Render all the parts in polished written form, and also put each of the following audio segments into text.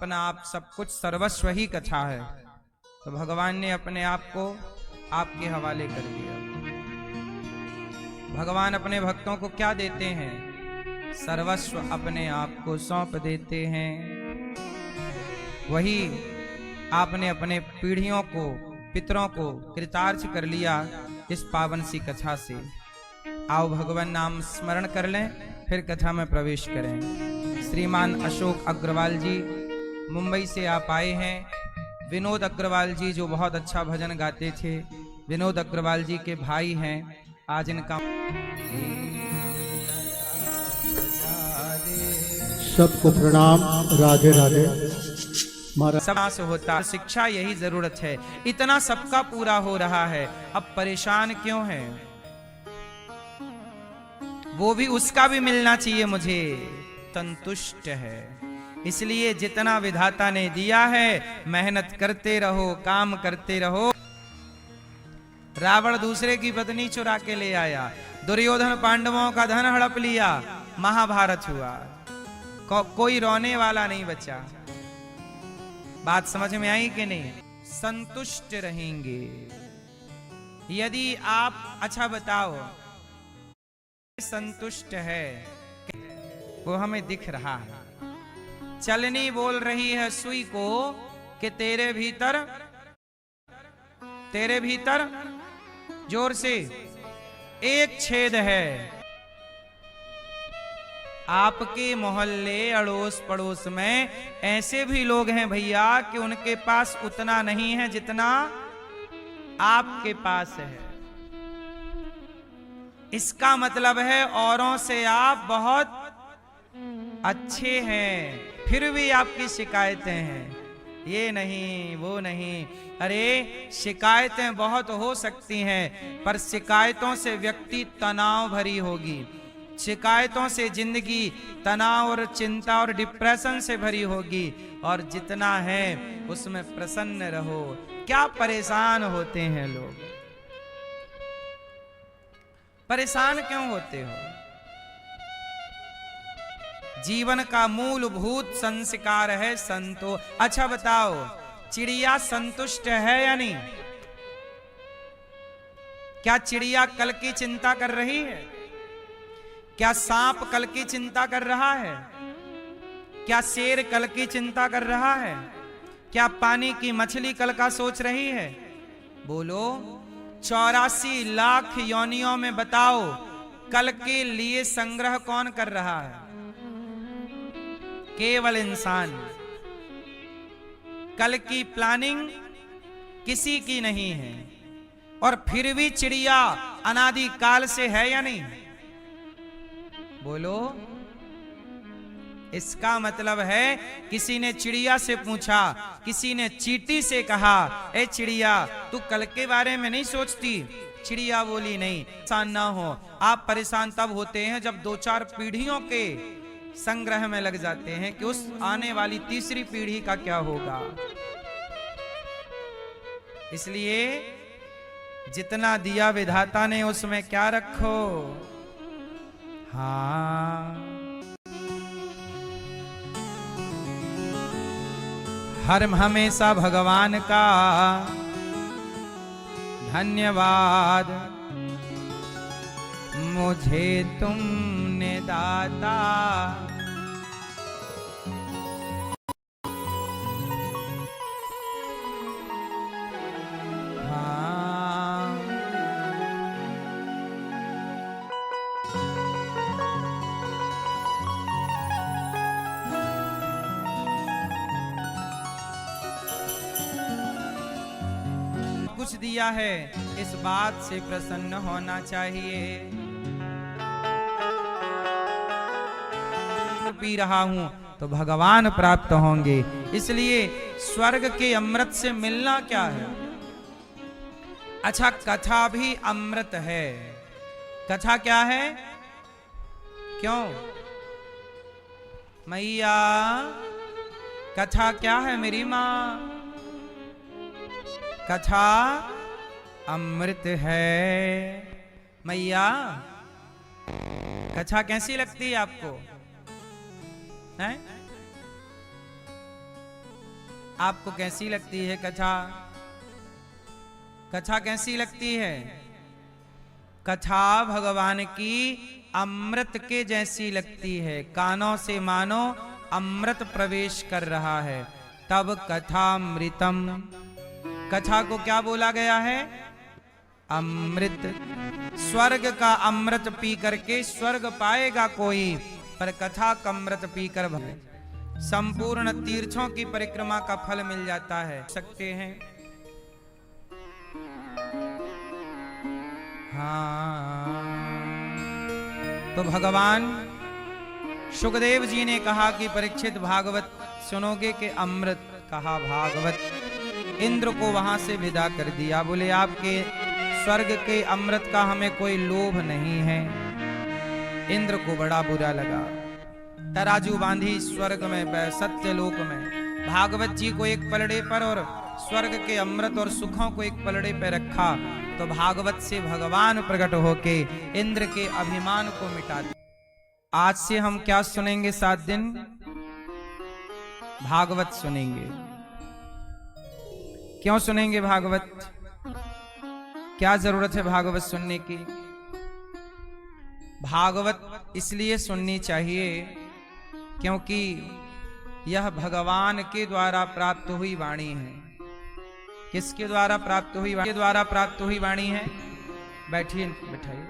अपना आप सब कुछ सर्वस्व ही कथा है, तो भगवान ने अपने आप को आपके हवाले कर दिया। भगवान अपने भक्तों को क्या देते हैं? सर्वस्व अपने आप को सौंप देते हैं। वही आपने अपने पीढ़ियों को, पितरों को कृतार्थ कर लिया इस पावन सी कथा से। आओ भगवान नाम स्मरण कर लें, फिर कथा में प्रवेश करें। श्रीमान अशोक अग्रवाल जी मुंबई से आप आए हैं। विनोद अग्रवाल जी जो बहुत अच्छा भजन गाते थे, विनोद अग्रवाल जी के भाई हैं। आज इनका सबको प्रणाम, राधे राधे। समास होता, शिक्षा यही जरूरत है। इतना सबका पूरा हो रहा है, अब परेशान क्यों है? वो भी, उसका भी मिलना चाहिए मुझे। संतुष्ट है, इसलिए जितना विधाता ने दिया है मेहनत करते रहो, काम करते रहो। रावण दूसरे की पत्नी चुरा के ले आया, दुर्योधन पांडवों का धन हड़प लिया, महाभारत हुआ। कोई रोने वाला नहीं बचा। बात समझ में आई कि नहीं? संतुष्ट रहेंगे यदि आप। अच्छा बताओ, संतुष्ट है वो हमें दिख रहा है। चलनी बोल रही है सुई को कि तेरे भीतर जोर से एक छेद है। आपके मोहल्ले अड़ोस पड़ोस में ऐसे भी लोग हैं भैया कि उनके पास उतना नहीं है जितना आपके पास है। इसका मतलब है औरों से आप बहुत अच्छे हैं, फिर भी आपकी शिकायतें हैं, ये नहीं वो नहीं। अरे शिकायतें बहुत हो सकती हैं, पर शिकायतों से व्यक्ति तनाव भरी होगी। शिकायतों से जिंदगी तनाव और चिंता और डिप्रेशन से भरी होगी। और जितना है उसमें प्रसन्न रहो। क्या परेशान होते हैं लोग? परेशान क्यों होते हो? जीवन का मूलभूत संस्कार है संतोष। अच्छा बताओ, चिड़िया संतुष्ट है या नहीं? क्या चिड़िया कल की चिंता कर रही है? क्या सांप कल की चिंता कर रहा है? क्या शेर कल की चिंता कर रहा है? क्या पानी की मछली कल का सोच रही है? बोलो, 84 लाख योनियों में बताओ कल के लिए संग्रह कौन कर रहा है? केवल इंसान। कल की प्लानिंग किसी की नहीं है। और फिर भी चिड़िया अनादि काल से है या नहीं? बोलो। इसका मतलब है किसी ने चिड़िया से पूछा, किसी ने चींटी से कहा, ए चिड़िया तू कल के बारे में नहीं सोचती? चिड़िया बोली नहीं। परेशान ना हो। आप परेशान तब होते हैं जब 2-4 पीढ़ियों के संग्रह में लग जाते हैं कि उस आने वाली तीसरी पीढ़ी का क्या होगा। इसलिए जितना दिया विधाता ने उसमें क्या रखो। हाँ, हर हमेशा भगवान का धन्यवाद, मुझे तुमने दाता कुछ दिया है, इस बात से प्रसन्न होना चाहिए। पी रहा हूं तो भगवान प्राप्त होंगे। इसलिए स्वर्ग के अमृत से मिलना क्या है? अच्छा, कथा भी अमृत है। कथा क्या है? क्यों मैया? कथा क्या है मेरी माँ? कथा अमृत है मैया। कथा कैसी लगती है आपको? हैं? आपको कैसी लगती है कथा? कथा कैसी लगती है? कथा भगवान की अमृत के जैसी लगती है। कानों से मानो अमृत प्रवेश कर रहा है, तब कथामृतम। कथा को क्या बोला गया है? अमृत। स्वर्ग का अमृत पी करके स्वर्ग पाएगा कोई, पर कथा का अमृत पीकर संपूर्ण तीर्थों की परिक्रमा का फल मिल जाता है। सकते हैं हाँ। तो भगवान सुखदेव जी ने कहा कि परीक्षित भागवत सुनोगे कि अमृत? कहा भागवत। इंद्र को वहां से विदा कर दिया। बोले आपके स्वर्ग के अमृत का हमें कोई लोभ नहीं है। इंद्र को बड़ा बुरा लगा। तराजू बांधी स्वर्ग में, सत्यलोक में भागवत जी को एक पलड़े पर और स्वर्ग के अमृत और सुखों को एक पलड़े पर रखा। तो भागवत से भगवान प्रकट होके इंद्र के अभिमान को मिटा दिया। आज से हम क्या सुनेंगे? 7 दिन भागवत सुनेंगे। क्यों सुनेंगे भागवत? क्या जरूरत है भागवत सुनने की? भागवत इसलिए सुननी चाहिए क्योंकि यह भगवान के द्वारा प्राप्त हुई वाणी है। किसके द्वारा प्राप्त हुई? के द्वारा प्राप्त हुई वाणी है। बैठिए, बैठाइए,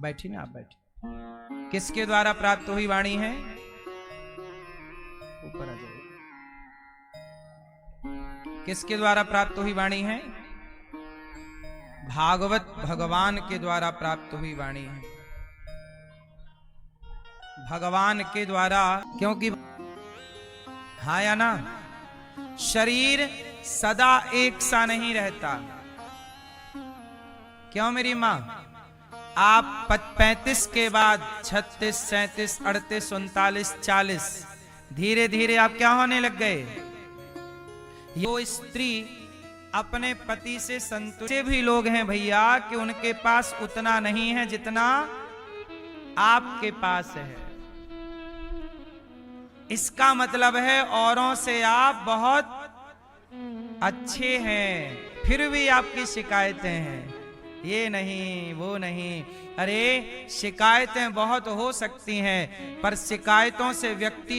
बैठिए ना आप, बैठिए। किसके द्वारा प्राप्त हुई वाणी है? ऊपर आ जाइए। किसके द्वारा प्राप्त हुई वाणी है? भागवत भगवान के द्वारा प्राप्त हुई वाणी है। भगवान के द्वारा, क्योंकि हाँ या ना, शरीर सदा एक सा नहीं रहता। क्यों मेरी मां? आप 35 के बाद 36, 37, 38, 39, 40 धीरे धीरे आप क्या होने लग गए? वो स्त्री अपने पति से संतुष्ट भी लोग हैं भैया कि उनके पास उतना नहीं है जितना आपके पास है। इसका मतलब है औरों से आप बहुत अच्छे हैं, फिर भी आपकी शिकायतें हैं। ये नहीं, वो नहीं। अरे शिकायतें बहुत हो सकती हैं, पर शिकायतों से व्यक्ति